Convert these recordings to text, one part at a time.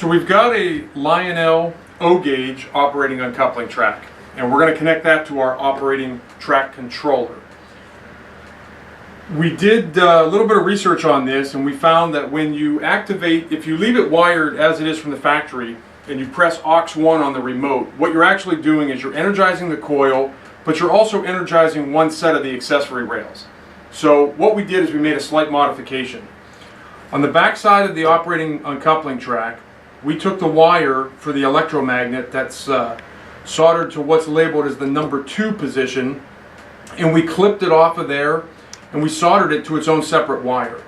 So we've got a Lionel O-gauge operating uncoupling track, and we're going to connect that to our operating track controller. We did a little bit of research on this, and we found that when you activate, if you leave it wired as it is from the factory, and you press aux1 on the remote, what you're actually doing is you're energizing the coil, but you're also energizing one set of the accessory rails. So what we did is we made a slight modification. On the back side of the operating uncoupling track, we took the wire for the electromagnet that's soldered to what's labeled as the number 2 position, and we clipped it off of there and we soldered it to its own separate wire.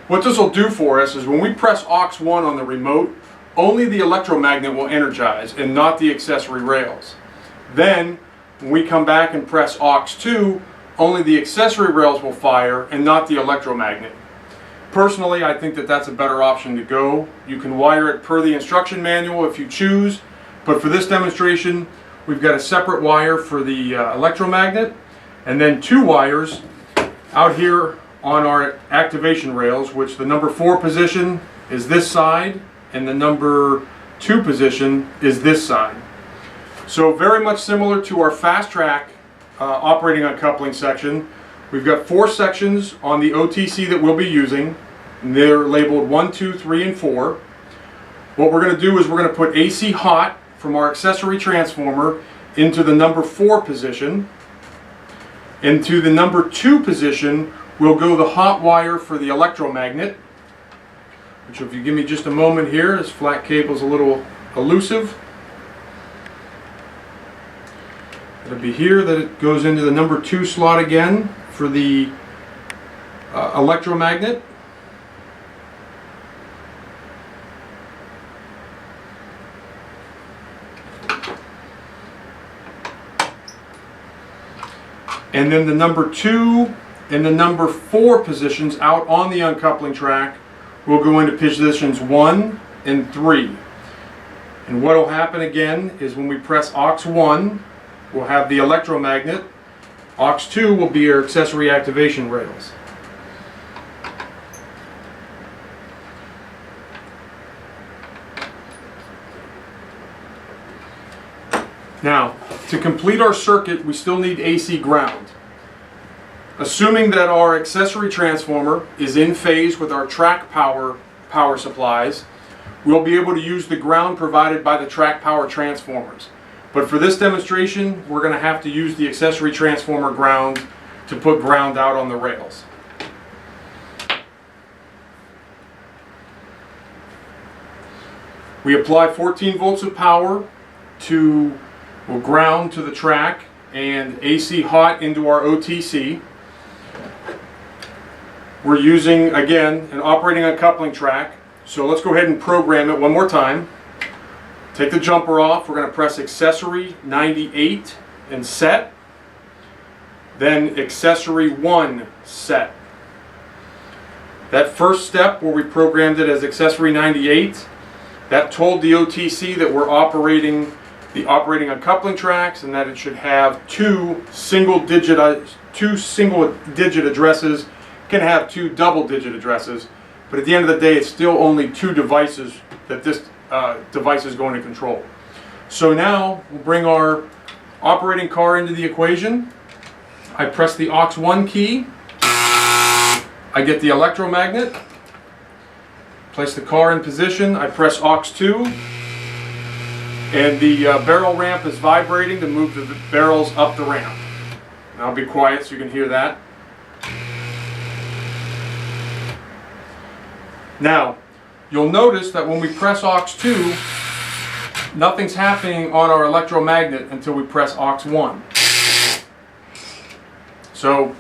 What this will do for us is when we press aux1 on the remote, only the electromagnet will energize and not the accessory rails. Then when we come back and press aux2, only the accessory rails will fire and not the electromagnet. Personally, I think that that's a better option to go. You can wire it per the instruction manual if you choose, but for this demonstration, we've got a separate wire for the electromagnet, and then 2 wires out here on our activation rails, which the number 4 position is this side, and the number 2 position is this side. So very much similar to our fast track operating uncoupling section. We've got 4 sections on the OTC that we'll be using. And they're labeled 1, 2, 3, and 4. What we're going to do is we're going to put AC hot from our accessory transformer into the number 4 position. Into the number 2 position will go the hot wire for the electromagnet, which, if you give me just a moment here, this flat cable is a little elusive. It'll be here that it goes into the number 2 slot again for the electromagnet. And then the number 2 and the number 4 positions out on the uncoupling track will go into positions 1 and 3. And what will happen again is when we press aux1, we'll have the electromagnet. aux2 will be our accessory activation rails. Now, to complete our circuit, we still need AC ground. Assuming that our accessory transformer is in phase with our track power supplies, we'll be able to use the ground provided by the track power transformers. But for this demonstration, we're going to have to use the accessory transformer ground to put ground out on the rails. We apply 14 volts of power to ground to the track and AC hot into our OTC. We're using, again, an operating uncoupling track. So let's go ahead and program it one more time. Take the jumper off. We're going to press accessory 98 and set. Then accessory 1 set. That first step where we programmed it as accessory 98, that told the OTC that we're operating the operating uncoupling tracks and that it should have 2 single digit addresses. It can have 2 double digit addresses, but at the end of the day, it's still only 2 devices that this device is going to control. So now we'll bring our operating car into the equation. I press the aux1 key. I get the electromagnet. Place the car in position. I press aux2. And the barrel ramp is vibrating to move the barrels up the ramp. And I'll be quiet so you can hear that. Now, you'll notice that when we press aux2, nothing's happening on our electromagnet until we press aux1. So,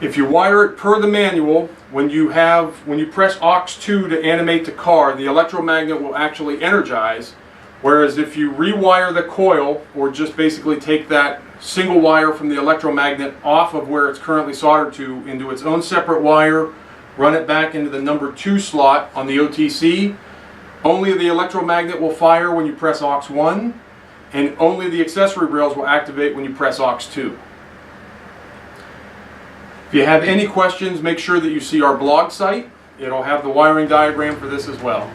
if you wire it per the manual, when you press aux2 to animate the car, the electromagnet will actually energize. Whereas if you rewire the coil, or just basically take that single wire from the electromagnet off of where it's currently soldered to into its own separate wire, run it back into the number 2 slot on the OTC, only the electromagnet will fire when you press aux1, and only the accessory rails will activate when you press aux2. If you have any questions, make sure that you see our blog site. It'll have the wiring diagram for this as well.